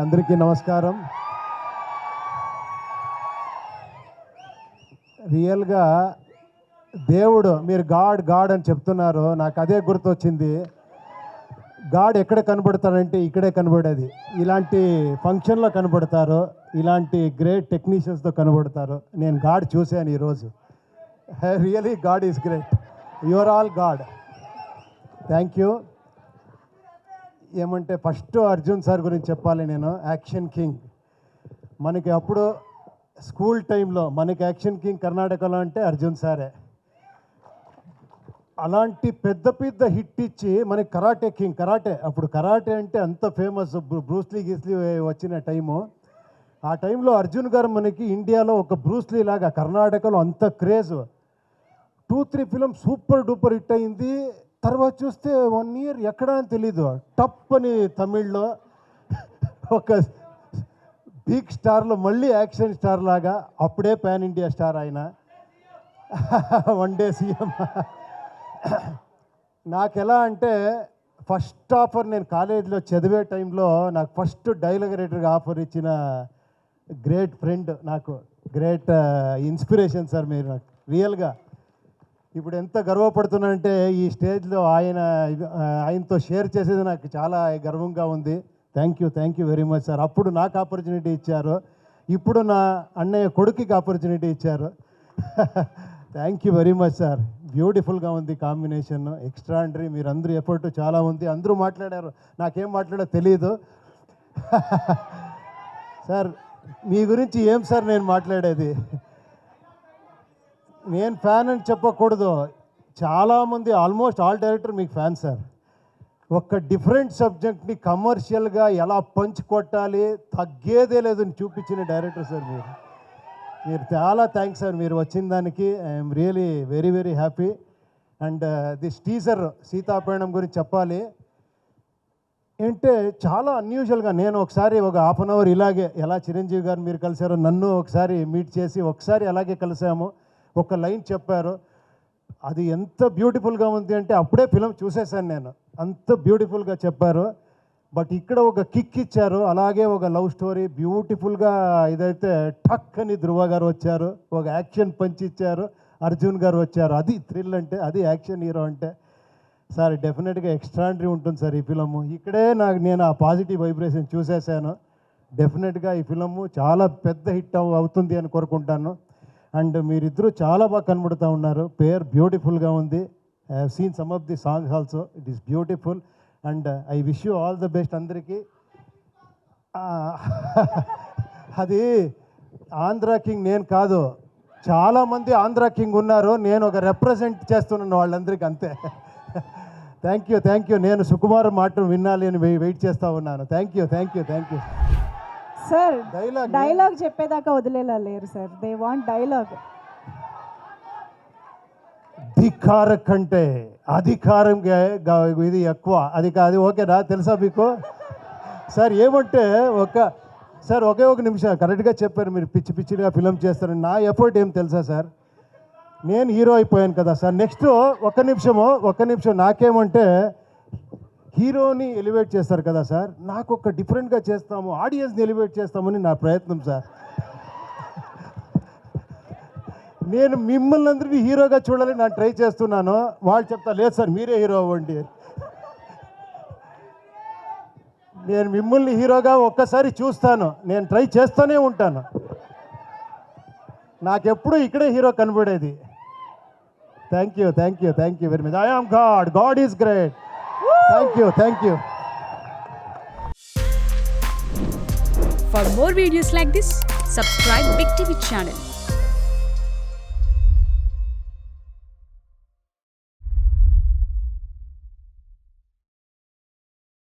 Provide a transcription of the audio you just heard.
అందరికీ నమస్కారం. రియల్గా దేవుడు మీరు గాడ్ గాడ్ అని చెప్తున్నారు, నాకు అదే గుర్తొచ్చింది. గాడ్ ఎక్కడ కనబడతాడంటే ఇక్కడే కనబడేది. ఇలాంటి ఫంక్షన్లో కనబడతారు, ఇలాంటి గ్రేట్ టెక్నీషియన్స్తో కనబడతారు. నేను గాడ్ చూశాను ఈరోజు. Really God is great. You are all God. Thank you. ఏమంటే ఫస్ట్ అర్జున్ సార్ గురించి చెప్పాలి నేను. Action king. మనకి అప్పుడు స్కూల్ టైంలో మనకి యాక్షన్ కింగ్ కర్ణాటకలో అంటే అర్జున్ సారే. అలాంటి పెద్ద పెద్ద హిట్ ఇచ్చి మనకి కరాటే కింగ్. కరాటే అప్పుడు కరాటే అంటే అంత ఫేమస్, బ్రూస్లీ గీస్లీ వచ్చిన టైము. ఆ టైంలో అర్జున్ గారు మనకి ఇండియాలో ఒక బ్రూస్లీ లాగా కర్ణాటకలో అంత craze. 2-3 film super duper hit అయింది. తర్వాత చూస్తే 1 ఇయర్ ఎక్కడ అని తెలీదు, టప్ అని తమిళ్లో ఒక బిగ్ స్టార్లో మళ్ళీ యాక్షన్ స్టార్ లాగా. అప్పుడే పాన్ ఇండియా స్టార్ ఆయన. 1 డే సీఎం. నాకు ఎలా అంటే ఫస్ట్ ఆఫర్, నేను కాలేజీలో చదివే టైంలో నాకు ఫస్ట్ డైలాగ్ రైటర్గా ఆఫర్ ఇచ్చిన గ్రేట్ ఫ్రెండ్, నాకు గ్రేట్ ఇన్స్పిరేషన్ సార్ మీరు నాకు రియల్గా. ఇప్పుడు ఎంత గర్వపడుతున్నానంటే ఈ స్టేజ్లో ఆయనతో షేర్ చేసేది నాకు చాలా గర్వంగా ఉంది. Thank you very much sir. అప్పుడు నాకు ఆపర్చునిటీ ఇచ్చారు, ఇప్పుడు నా అన్నయ్య కొడుకుకి ఆపర్చునిటీ ఇచ్చారు. Thank you very much sir. బ్యూటిఫుల్గా ఉంది కాంబినేషన్, ఎక్స్ట్రాండరీ. మీరు అందరూ ఎఫర్ట్ చాలా ఉంది. అందరూ మాట్లాడారు, నాకేం మాట్లాడో తెలియదు. సార్ మీ గురించి ఏం సార్ నేను మాట్లాడేది. నేను ఫ్యాన్ అని చెప్పకూడదు, చాలామంది ఆల్మోస్ట్ ఆల్ డైరెక్టర్ మీకు ఫ్యాన్ సార్. ఒక డిఫరెంట్ సబ్జెక్ట్ని కమర్షియల్గా ఎలా పంచ్ కొట్టాలి, తగ్గేదే లేదని చూపించిన డైరెక్టర్ సార్ మీరు చాలా థ్యాంక్స్ సార్. మీరు వచ్చిన దానికి I'm really very very happy. And this teaser Seethapayanam గురించి చెప్పాలి అంటే చాలా అన్యూజువల్గా. నేను ఒకసారి ఒక ½ అన్ అవర్ ఇలాగే, ఎలా చిరంజీవి గారు మీరు కలిశారో నన్ను ఒకసారి మీట్ చేసి ఒకసారి అలాగే కలిసాము. ఒక లైన్ చెప్పారు, అది ఎంత బ్యూటిఫుల్గా ఉంది అంటే అప్పుడే ఫిలం చూసేసాను నేను. అంత బ్యూటిఫుల్గా చెప్పారు. బట్ ఇక్కడ ఒక కిక్ ఇచ్చారు, అలాగే ఒక లవ్ స్టోరీ బ్యూటిఫుల్గా. ఇదైతే టక్ అని ధృవ గారు వచ్చారు, ఒక యాక్షన్ పంచ్ ఇచ్చారు, అర్జున్ గారు వచ్చారు. అది థ్రిల్ అంటే, అది యాక్షన్ హీరో అంటే. సార్ డెఫినెట్గా ఎక్స్ట్రాండరీ ఉంటుంది సార్ ఈ ఫిలము. ఇక్కడే నేను ఆ పాజిటివ్ వైబ్రేషన్ చూసేసాను. డెఫినెట్గా ఈ ఫిలము చాలా పెద్ద హిట్ అవుతుంది అని కోరుకుంటాను. అండ్ మీరిద్దరూ చాలా బాగా కనబడుతూ ఉన్నారు. పేర్ బ్యూటిఫుల్గా ఉంది. I have seen some of the songs also. It is beautiful. And I wish you all the best అందరికీ. అది ఆంధ్ర కింగ్ నేను కాదు, చాలామంది ఆంధ్ర కింగ్ ఉన్నారు. నేను ఒక రిప్రజెంట్ చేస్తున్నాను వాళ్ళందరికీ, అంతే. Thank you. నేను సుకుమార్ మాట వినాలి అని వెయిట్ చేస్తూ ఉన్నాను. Thank you. సార్ డైలాగ్ చెప్పేదాకా వదిలేలా లేరు సార్. They want dialogue. ధిక్కార కంటే అధికారం ఇది ఎక్కువ. అది ఓకేనా? తెలుసా మీకు సార్? ఏమంటే ఒకే ఒక నిమిషం కరెక్ట్గా చెప్పారు మీరు. పిచ్చిగా ఫిలం చేస్తారని. నా ఎఫర్ట్ ఏం తెలుసా సార్? నేను హీరో అయిపోయాను కదా సార్. నెక్స్ట్ ఒక్క నిమిషం నాకేమంటే హీరోని ఎలివేట్ చేస్తారు కదా సార్, నాకు ఒక డిఫరెంట్గా చేస్తాము, ఆడియన్స్ని ఎలివేట్ చేస్తామని నా ప్రయత్నం సార్. నేను మిమ్మల్ని అందరినీ హీరోగా చూడాలని నేను ట్రై చేస్తున్నాను. వాళ్ళు చెప్తా లేదు సార్ మీరే హీరో అవ్వండి. నేను మిమ్మల్ని హీరోగా ఒక్కసారి చూస్తాను, నేను ట్రై చేస్తూనే ఉంటాను. నాకెప్పుడు ఇక్కడే హీరో కనబడేది. Thank you very much. I am God is great. Thank you. For more videos like this, subscribe Big TV channel.